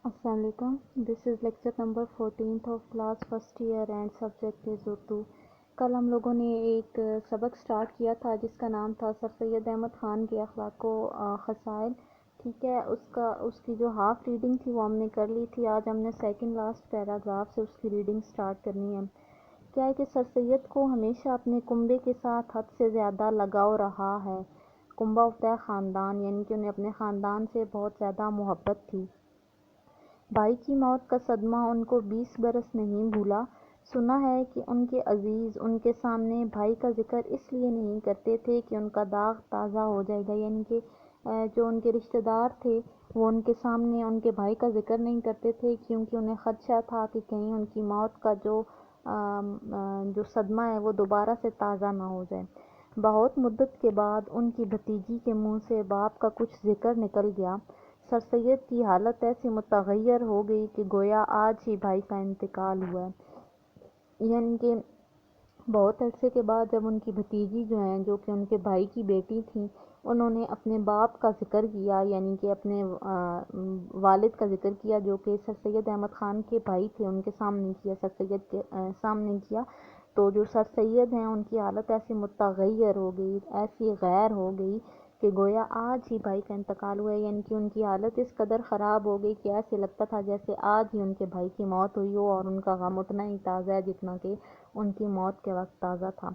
السلام علیکم. This is lecture number 14 of class first year and subject is Urdu. کل ہم لوگوں نے ایک سبق سٹارٹ کیا تھا جس کا نام تھا سر سید احمد خان کے اخلاق و خصائل. ٹھیک ہے، اس کی جو ہاف ریڈنگ تھی وہ ہم نے کر لی تھی. آج ہم نے سیکنڈ لاسٹ پیراگراف سے اس کی ریڈنگ سٹارٹ کرنی ہے. کیا ہے کہ سر سید کو ہمیشہ اپنے کنبے کے ساتھ حد سے زیادہ لگاؤ رہا ہے. کنبہ ہوتا ہے خاندان، یعنی کہ انہیں اپنے خاندان سے بہت زیادہ محبت تھی. بھائی کی موت کا صدمہ ان کو 20 برس نہیں بھولا. سنا ہے کہ ان کے عزیز ان کے سامنے بھائی کا ذکر اس لیے نہیں کرتے تھے کہ ان کا داغ تازہ ہو جائے گا، یعنی کہ جو ان کے رشتہ دار تھے وہ ان کے سامنے ان کے بھائی کا ذکر نہیں کرتے تھے کیونکہ انہیں خدشہ تھا کہ کہیں ان کی موت کا جو صدمہ ہے وہ دوبارہ سے تازہ نہ ہو جائے. بہت مدت کے بعد ان کی بھتیجی کے منہ سے باپ کا کچھ ذکر نکل گیا. سر سید کی حالت ایسی متغیر ہو گئی کہ گویا آج ہی بھائی کا انتقال ہوا ہے. یعنی کہ بہت عرصے کے بعد جب ان کی بھتیجی جو ہیں، جو کہ ان کے بھائی کی بیٹی تھیں، انہوں نے اپنے باپ کا ذکر کیا، یعنی کہ اپنے والد کا ذکر کیا جو کہ سر سید احمد خان کے بھائی تھے، ان کے سامنے کیا، سر سید کے سامنے کیا. تو جو سر سید ہیں ان کی حالت ایسی متغیر ہو گئی، ایسی غیر ہو گئی کہ گویا آج ہی بھائی کا انتقال ہوا ہے. یعنی کہ ان کی حالت اس قدر خراب ہو گئی کہ ایسے لگتا تھا جیسے آج ہی ان کے بھائی کی موت ہوئی ہو، اور ان کا غم اتنا ہی تازہ ہے جتنا کہ ان کی موت کے وقت تازہ تھا.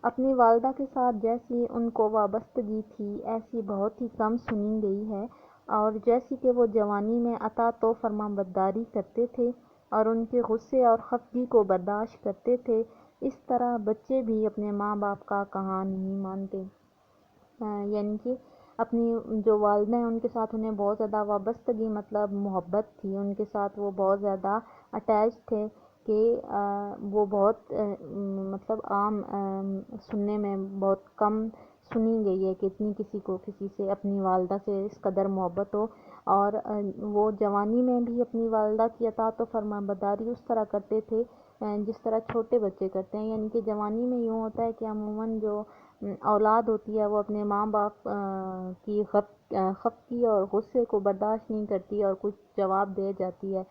اپنی والدہ کے ساتھ جیسی ان کو وابستگی تھی ایسی بہت ہی کم سنی گئی ہے، اور جیسی کہ وہ جوانی میں اطاعت و فرمانبرداری کرتے تھے اور ان کے غصے اور خفگی کو برداشت کرتے تھے، اس طرح بچے بھی اپنے ماں باپ کا کہا نہیں مانتے. یعنی کہ اپنی جو والدہ ہیں ان کے ساتھ انہیں بہت زیادہ وابستگی، مطلب محبت تھی ان کے ساتھ، وہ بہت زیادہ اٹیچ تھے کہ وہ بہت مطلب عام سننے میں بہت کم سنی گئی ہے کہ اتنی کسی کو کسی سے اپنی والدہ سے اس قدر محبت ہو. اور وہ جوانی میں بھی اپنی والدہ کی اطاعت و فرمانبرداری اس طرح کرتے تھے جس طرح چھوٹے بچے کرتے ہیں. یعنی کہ جوانی میں یوں ہوتا ہے کہ عموماً جو اولاد ہوتی ہے وہ اپنے ماں باپ کی خفگی اور غصے کو برداشت نہیں کرتی اور کچھ جواب دے جاتی ہے.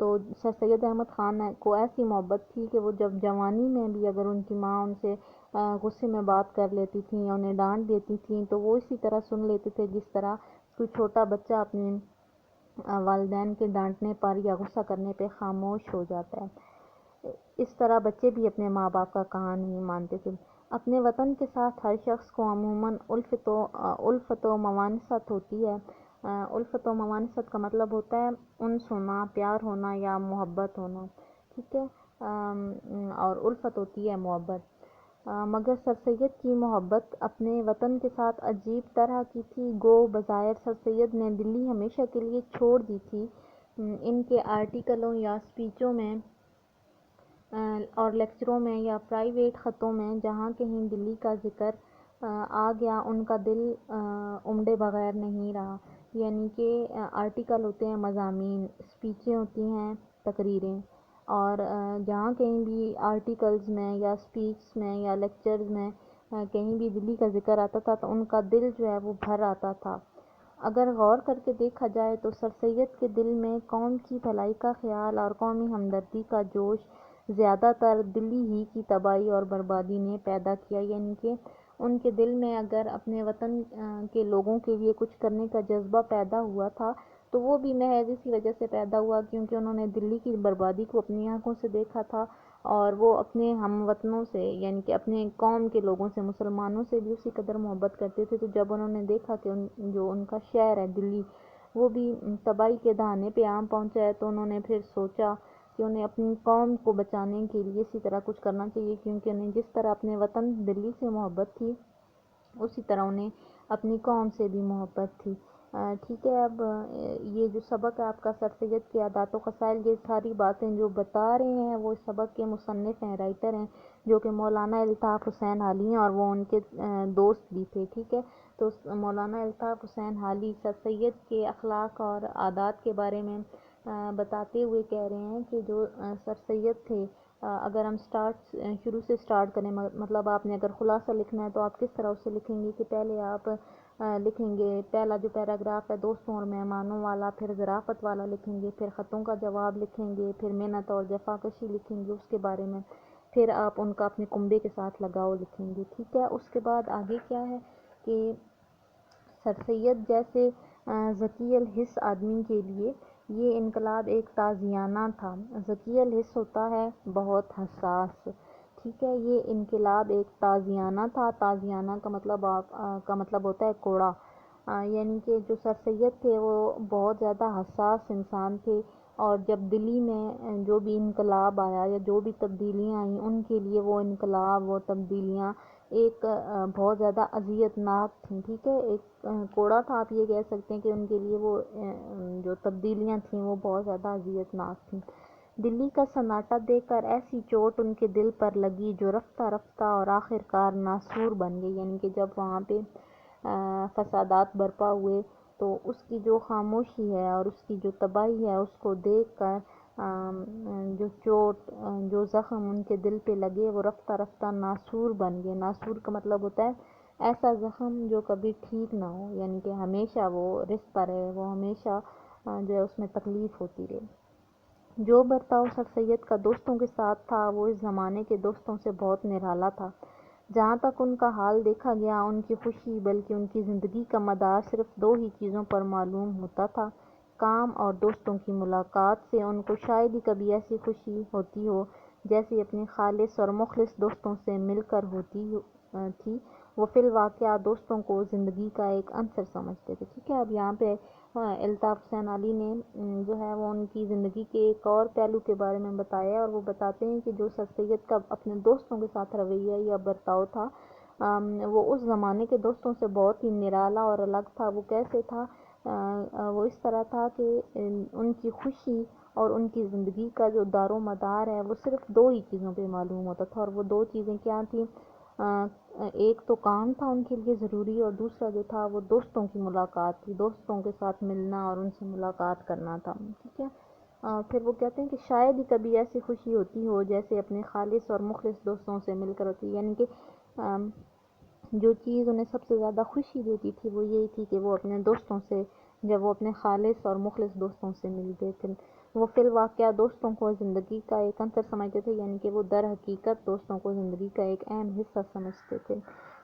تو سر سید احمد خان کو ایسی محبت تھی کہ وہ جب جوانی میں بھی اگر ان کی ماں ان سے غصے میں بات کر لیتی تھیں یا انہیں ڈانٹ دیتی تھیں تو وہ اسی طرح سن لیتے تھے جس طرح کوئی چھوٹا بچہ اپنے والدین کے ڈانٹنے پر یا غصہ کرنے پہ خاموش ہو جاتا ہے. اس طرح بچے بھی اپنے ماں باپ کا کہا نہیں مانتے تھے. اپنے وطن کے ساتھ ہر شخص کو عموماً الفت و موانست ہوتی ہے. الفت و موانست کا مطلب ہوتا ہے انس ہونا، پیار ہونا یا محبت ہونا. ٹھیک ہے، اور الفت ہوتی ہے محبت. مگر سر سید کی محبت اپنے وطن کے ساتھ عجیب طرح کی تھی. گو بظاہر سر سید نے دلی ہمیشہ کے لیے چھوڑ دی تھی. ان کے آرٹیکلوں یا اسپیچوں میں اور لیکچروں میں یا پرائیویٹ خطوں میں جہاں کہیں دلی کا ذکر آ گیا ان کا دل امڑے بغیر نہیں رہا. یعنی کہ آرٹیکل ہوتے ہیں مضامین، اسپیچیں ہوتی ہیں تقریریں، اور جہاں کہیں بھی آرٹیکلز میں یا اسپیچ میں یا لیکچرز میں کہیں بھی دلی کا ذکر آتا تھا تو ان کا دل جو ہے وہ بھر آتا تھا. اگر غور کر کے دیکھا جائے تو سر سید کے دل میں قوم کی بھلائی کا خیال اور قومی ہمدردی کا جوش زیادہ تر دلی ہی کی تباہی اور بربادی نے پیدا کیا. یعنی کہ ان کے دل میں اگر اپنے وطن کے لوگوں کے لیے کچھ کرنے کا جذبہ پیدا ہوا تھا تو وہ بھی محض اسی وجہ سے پیدا ہوا کیونکہ انہوں نے دلی کی بربادی کو اپنی آنکھوں سے دیکھا تھا، اور وہ اپنے ہم وطنوں سے یعنی کہ اپنے قوم کے لوگوں سے، مسلمانوں سے بھی اسی قدر محبت کرتے تھے. تو جب انہوں نے دیکھا کہ جو ان کا شہر ہے دلی وہ بھی تباہی کے دہانے پہ آ پہنچا ہے تو انہوں نے پھر سوچا کہ انہیں اپنی قوم کو بچانے کے لیے اسی طرح کچھ کرنا چاہیے، کیونکہ انہیں جس طرح اپنے وطن دلی سے محبت تھی اسی طرح انہیں اپنی قوم سے بھی محبت تھی. ٹھیک ہے، اب یہ جو سبق ہے آپ کا سر سید کے عادات و خصائل، یہ ساری باتیں جو بتا رہے ہیں وہ سبق کے مصنف ہیں، رائٹر ہیں جو کہ مولانا الطاف حسین حالی ہیں، اور وہ ان کے دوست بھی تھے. ٹھیک ہے، تو مولانا الطاف حسین حالی سر سید کے اخلاق اور عادات کے بارے میں بتاتے ہوئے کہہ رہے ہیں کہ جو سر سید تھے، اگر ہم شروع سے سٹارٹ کریں، مطلب آپ نے اگر خلاصہ لکھنا ہے تو آپ کس طرح اسے لکھیں گے کہ پہلے آپ لکھیں گے پہلا جو پیراگراف ہے دوستوں اور مہمانوں والا، پھر ظرافت والا لکھیں گے، پھر خطوں کا جواب لکھیں گے، پھر محنت اور جفاکشی لکھیں گے اس کے بارے میں، پھر آپ ان کا اپنے کنبے کے ساتھ لگاؤ لکھیں گے، ٹھیک ہے۔ اس کے بعد آگے کیا ہے کہ سر سید جیسے ذکی الحس آدمی کے لیے یہ انقلاب ایک تازیانہ تھا۔ ذکی الحس ہوتا ہے بہت حساس، ٹھیک ہے، یہ انقلاب ایک تازیانہ تھا۔ تازیانہ کا مطلب ہوتا ہے کوڑا، یعنی کہ جو سر سید تھے وہ بہت زیادہ حساس انسان تھے، اور جب دلی میں جو بھی انقلاب آیا یا جو بھی تبدیلیاں آئیں ان کے لیے وہ انقلاب، وہ تبدیلیاں ایک بہت زیادہ اذیت ناک تھیں، ٹھیک ہے، ایک کوڑا تھا، آپ یہ کہہ سکتے ہیں کہ ان کے لیے وہ جو تبدیلیاں تھیں وہ بہت زیادہ اذیت ناک تھیں۔ دلی کا سناٹا دیکھ کر ایسی چوٹ ان کے دل پر لگی جو رفتہ رفتہ اور آخر کار ناسور بن گئی، یعنی کہ جب وہاں پہ فسادات برپا ہوئے تو اس کی جو خاموشی ہے اور اس کی جو تباہی ہے اس کو دیکھ کر جو چوٹ، جو زخم ان کے دل پہ لگے وہ رفتہ رفتہ ناسور بن گئے۔ ناسور کا مطلب ہوتا ہے ایسا زخم جو کبھی ٹھیک نہ ہو، یعنی کہ ہمیشہ وہ رستا رہے، وہ ہمیشہ جو ہے اس میں تکلیف ہوتی رہے۔ جو برتاؤ سر سید کا دوستوں کے ساتھ تھا وہ اس زمانے کے دوستوں سے بہت نرالا تھا۔ جہاں تک ان کا حال دیکھا گیا ان کی خوشی بلکہ ان کی زندگی کا مدار صرف دو ہی چیزوں پر معلوم ہوتا تھا، کام اور دوستوں کی ملاقات سے ان کو شاید ہی کبھی ایسی خوشی ہوتی ہو جیسی اپنے خالص اور مخلص دوستوں سے مل کر ہوتی تھی۔ وہ فی الواقعہ دوستوں کو زندگی کا ایک عنصر سمجھتے تھے، ٹھیک ہے۔ اب یہاں پہ الطاف حسین علی نے جو ہے وہ ان کی زندگی کے ایک اور پہلو کے بارے میں بتایا، اور وہ بتاتے ہیں کہ جو سر سید کا اپنے دوستوں کے ساتھ رویہ یا برتاؤ تھا وہ اس زمانے کے دوستوں سے بہت ہی نرالا اور الگ تھا۔ وہ کیسے تھا؟ وہ اس طرح تھا کہ ان کی خوشی اور ان کی زندگی کا جو دار و مدار ہے وہ صرف دو ہی چیزوں پہ معلوم ہوتا تھا، اور وہ دو چیزیں کیا تھیں؟ ایک تو کام تھا ان کے لیے ضروری، اور دوسرا جو تھا وہ دوستوں کی ملاقات تھی، دوستوں کے ساتھ ملنا اور ان سے ملاقات کرنا تھا، ٹھیک ہے۔ پھر وہ کہتے ہیں کہ شاید ہی کبھی ایسی خوشی ہوتی ہو جیسے اپنے خالص اور مخلص دوستوں سے مل کر ہوتی، یعنی کہ جو چیز انہیں سب سے زیادہ خوشی دیتی تھی وہ یہی تھی کہ وہ اپنے دوستوں سے، جب وہ اپنے خالص اور مخلص دوستوں سے ملتے تھے، وہ فی الواقعہ دوستوں کو زندگی کا ایک عنصر سمجھتے تھے، یعنی کہ وہ در حقیقت دوستوں کو زندگی کا ایک اہم حصہ سمجھتے تھے۔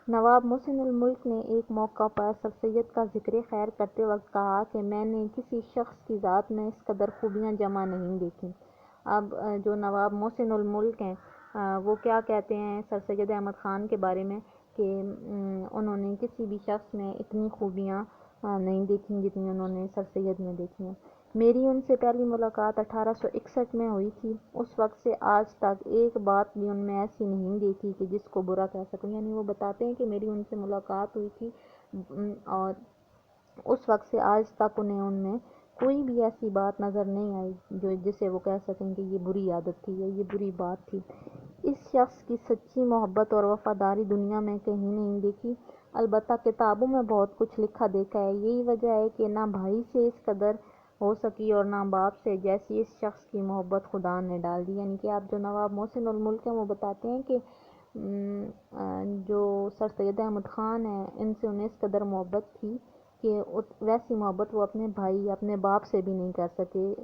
نواب محسن الملک نے ایک موقع پر سر سید کا ذکر خیر کرتے وقت کہا کہ میں نے کسی شخص کی ذات میں اس قدر خوبیاں جمع نہیں دیکھیں۔ اب جو نواب محسن الملک ہیں وہ کیا کہتے ہیں سر سید احمد خان کے بارے میں کہ انہوں نے کسی بھی شخص میں اتنی خوبیاں نہیں دیکھیں جتنی انہوں نے سر سید میں دیکھی ہیں۔ میری ان سے پہلی ملاقات 1861 میں ہوئی تھی، اس وقت سے آج تک ایک بات بھی ان میں ایسی نہیں دیکھی کہ جس کو برا کہہ سکوں، یعنی وہ بتاتے ہیں کہ میری ان سے ملاقات ہوئی تھی اور اس وقت سے آج تک انہیں ان میں کوئی بھی ایسی بات نظر نہیں آئی جو جسے وہ کہہ سکیں کہ یہ بری عادت تھی یا یہ بری بات تھی۔ اس شخص کی سچی محبت اور وفاداری دنیا میں کہیں نہیں دیکھی، البتہ کتابوں میں بہت کچھ لکھا دیکھا ہے۔ یہی وجہ ہے کہ نہ بھائی سے اس قدر ہو سکی اور نہ باپ سے جیسی اس شخص کی محبت خدا نے ڈال دی، یعنی کہ آپ جو نواب محسن الملک ہیں وہ بتاتے ہیں کہ جو سر سید احمد خان ہیں ان سے انہیں اس قدر محبت تھی کہ ویسی محبت وہ اپنے بھائی اپنے باپ سے بھی نہیں کر سکے۔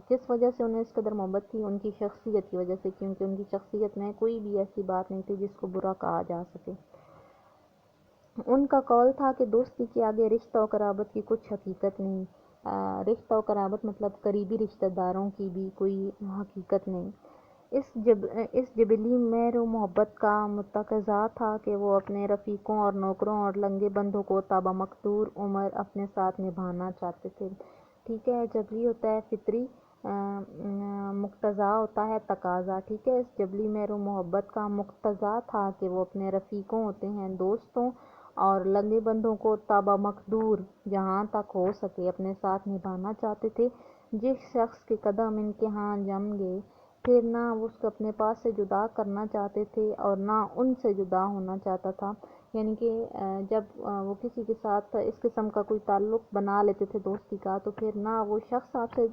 کس وجہ سے انہیں اس قدر محبت تھی؟ ان کی شخصیت کی وجہ سے، کیونکہ ان کی شخصیت میں کوئی بھی ایسی بات نہیں تھی جس کو برا کہا جا سکے۔ ان کا قول تھا کہ دوستی کے آگے رشتہ و قرابت کی کچھ حقیقت نہیں، رشتہ و قرابت مطلب قریبی رشتہ داروں کی بھی کوئی حقیقت نہیں۔ اس جبلی مہر و محبت کا متقاضا تھا کہ وہ اپنے رفیقوں اور نوکروں اور لنگے بندوں کو تابع مقدور عمر اپنے ساتھ نبھانا چاہتے تھے، ٹھیک ہے۔ جبلی ہوتا ہے فطری، مقتضا ہوتا ہے تقاضا، ٹھیک ہے۔ اس جبلی مہر و محبت کا مقتضا تھا کہ وہ اپنے رفیقوں ہوتے ہیں دوستوں اور لنگے بندوں کو تابع مقدور جہاں تک ہو سکے اپنے ساتھ نبھانا چاہتے تھے۔ جس شخص کے قدم ان کے ہاں جم گئے پھر نہ وہ اس کو اپنے پاس سے جدا کرنا چاہتے تھے اور نہ ان سے جدا ہونا چاہتا تھا، یعنی کہ جب وہ کسی کے ساتھ اس قسم کا کوئی تعلق بنا لیتے تھے دوستی کا تو پھر نہ وہ شخص آپ سے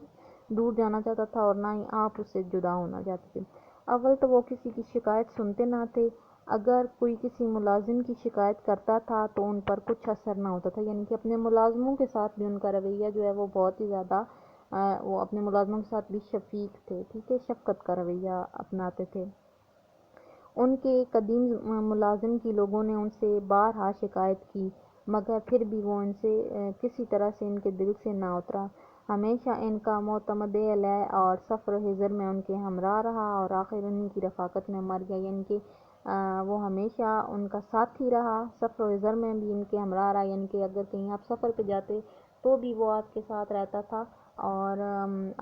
دور جانا چاہتا تھا اور نہ ہی آپ اس سے جدا ہونا چاہتے تھے۔ اول تو وہ کسی کی شکایت سنتے نہ تھے اگر کوئی کسی ملازم کی شکایت کرتا تھا تو ان پر کچھ اثر نہ ہوتا تھا، یعنی کہ اپنے ملازموں کے ساتھ بھی ان کا رویہ جو ہے وہ بہت ہی زیادہ وہ اپنے ملازموں کے ساتھ بھی شفیق تھے، ٹھیک ہے، شفقت کا رویہ اپناتے تھے۔ ان کے قدیم ملازم کی لوگوں نے ان سے بارہا شکایت کی، مگر پھر بھی وہ ان سے کسی طرح سے ان کے دل سے نہ اترا، ہمیشہ ان کا معتمد علیہ اور سفر و حضر میں ان کے ہمراہ رہا اور آخر انہی کی رفاقت میں مر گیا، یعنی کہ وہ ہمیشہ ان کا ساتھی رہا، سفر و حضر میں بھی ان کے ہمراہ رہا، یعنی کہ اگر کہیں آپ سفر پہ جاتے تو بھی وہ آپ کے ساتھ رہتا تھا، اور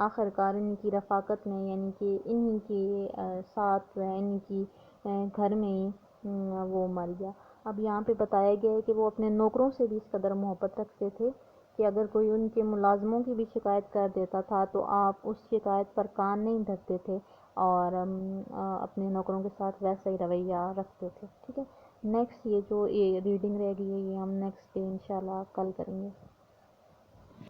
آخر کار ان کی رفاقت میں، یعنی کہ انہی کے ساتھ انہی کی گھر میں ہی وہ مر گیا۔ اب یہاں پہ بتایا گیا ہے کہ وہ اپنے نوکروں سے بھی اس قدر محبت رکھتے تھے کہ اگر کوئی ان کے ملازموں کی بھی شکایت کر دیتا تھا تو آپ اس شکایت پر کان نہیں دھرتے تھے اور اپنے نوکروں کے ساتھ ویسا ہی رویہ رکھتے تھے، ٹھیک ہے۔ نیکسٹ یہ جو یہ ریڈنگ رہ گئی ہے یہ ہم نیکسٹ ڈے انشاءاللہ کل کریں گے۔